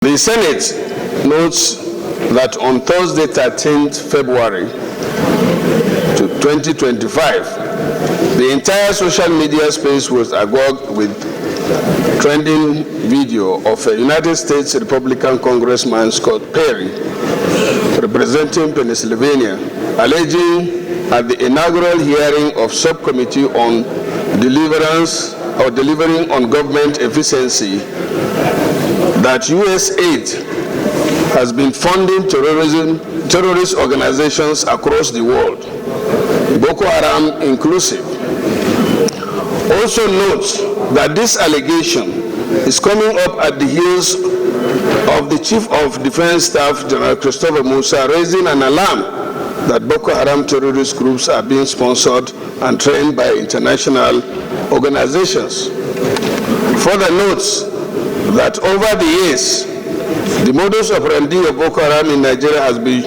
The Senate notes that on Thursday, 13th February 2025, the entire social media space was agog with trending video of a United States Republican Congressman Scott Perry, representing Pennsylvania, alleging at the inaugural hearing of Subcommittee on Delivering on Government Efficiency that USAID has been funding terrorist organizations across the world, Boko Haram inclusive. Also notes that this allegation is coming up at the heels of the Chief of Defense Staff, General Christopher Musa, raising an alarm that Boko Haram terrorist groups are being sponsored and trained by international organizations. Further notes that over the years, the modus operandi of Boko Haram in Nigeria has been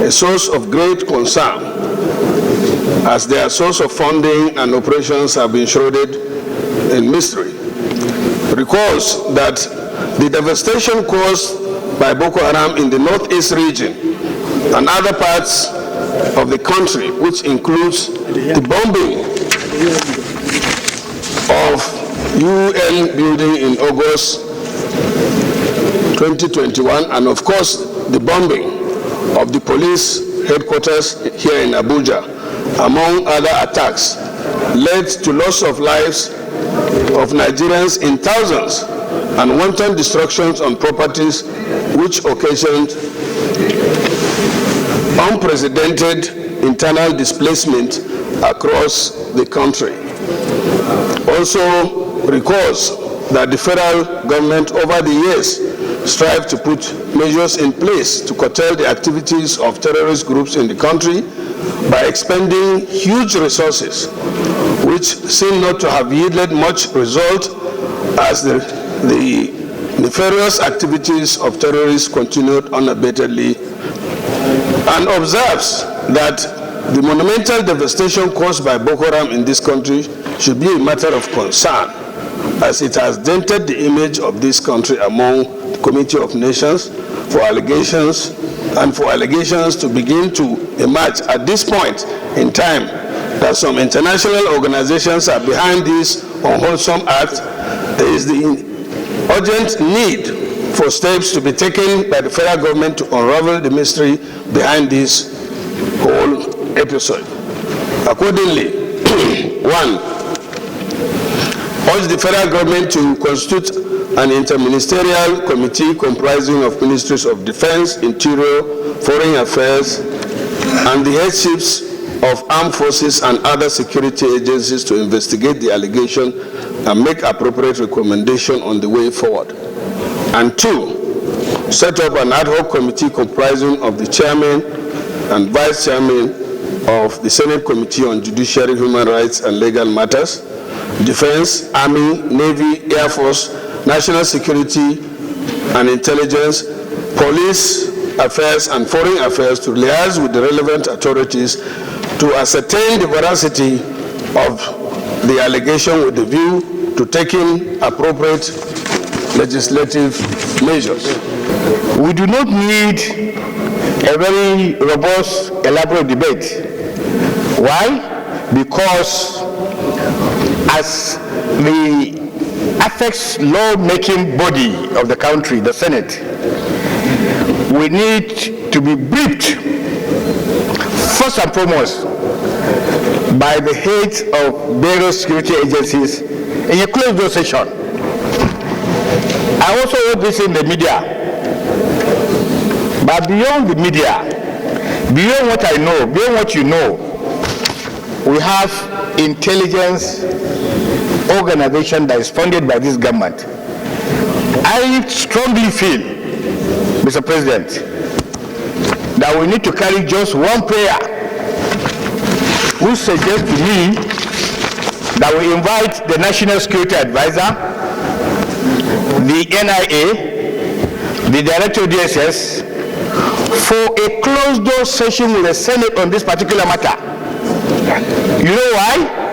a source of great concern, as their source of funding and operations have been shrouded in mystery. Recalls that the devastation caused by Boko Haram in the northeast region and other parts of the country, which includes the bombing of UN building in August 2021, and of course the bombing of the police headquarters here in Abuja, among other attacks, led to loss of lives of Nigerians in thousands and wanton destructions on properties, which occasioned unprecedented internal displacement across the country. Also recalls that the federal government over the years strive to put measures in place to curtail the activities of terrorist groups in the country by expending huge resources, which seem not to have yielded much result, as the nefarious activities of terrorists continued unabatedly, and observes that the monumental devastation caused by Boko Haram in this country should be a matter of concern, as it has dented the image of this country among the Committee of Nations for allegations to begin to emerge at this point in time that some international organizations are behind this unwholesome act. There is the urgent need for steps to be taken by the federal government to unravel the mystery behind this whole episode. Accordingly, 1, urge the federal government to constitute an interministerial committee comprising of Ministries of Defense, Interior, Foreign Affairs, and the headships of armed forces and other security agencies to investigate the allegation and make appropriate recommendation on the way forward. And 2, set up an ad hoc committee comprising of the chairman and vice chairman of the Senate Committee on Judiciary, Human Rights, and Legal Matters, Defense, Army, Navy, Air Force, National Security and Intelligence, Police Affairs, and Foreign Affairs to liaise with the relevant authorities to ascertain the veracity of the allegation with the view to taking appropriate legislative measures. We do not need a very robust, elaborate debate. Why? Because as the affects law-making body of the country, the Senate, we need to be briefed, first and foremost, by the heads of various security agencies in a closed-door session. I also wrote this in the media, but beyond the media, beyond what I know, beyond what you know, we have intelligence organization that is funded by this government. I strongly feel, Mr. President, that we need to carry just one prayer, which suggests to me that we invite the National Security Advisor, the NIA, the Director of DSS, for a closed-door session with the Senate on this particular matter. You know why?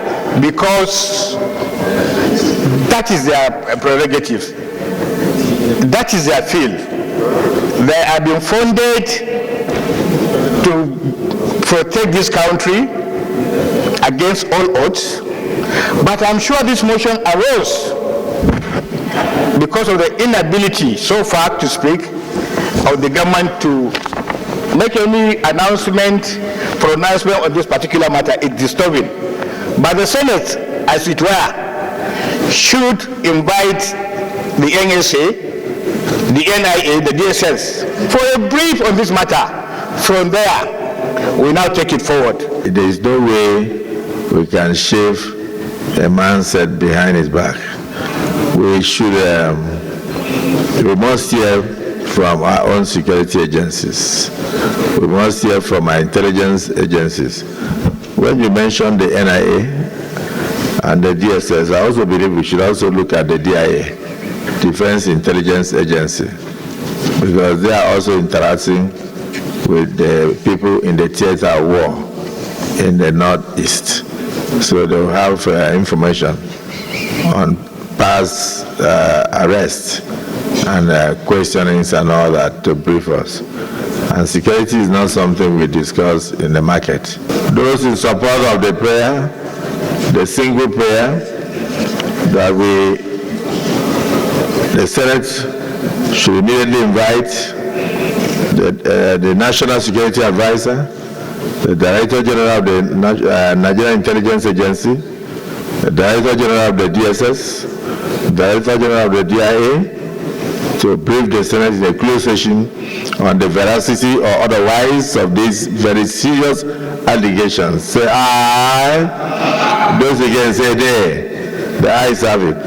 Because that is their prerogative. That is their field. they have been funded to protect this country against all odds. But I'm sure this motion arose because of the inability so far to speak of the government to make any pronouncement on this particular matter. It's disturbing. But the Senate, as it were, should invite the NSA, the NIA, the DSS, for a brief on this matter. From there, we now take it forward. There is no way we can shave a man's head behind his back. We must hear from our own security agencies. We must hear from our intelligence agencies. When you mention the NIA and the DSS, I also believe we should also look at the DIA, Defense Intelligence Agency, because they are also interacting with the people in the theater of war in the Northeast. So they will have information on past arrests and questionings and all that to brief us. And security is not something we discuss in the market. Those in support of the prayer, the single prayer, that the Senate should immediately invite the National Security Advisor, the Director General of the Nigerian Intelligence Agency, the Director General of the DSS, the Director General of the DIA, to brief the Senate in a closed session on the veracity or otherwise of these very serious allegations. Say aye. Those against say nay. The ayes have it.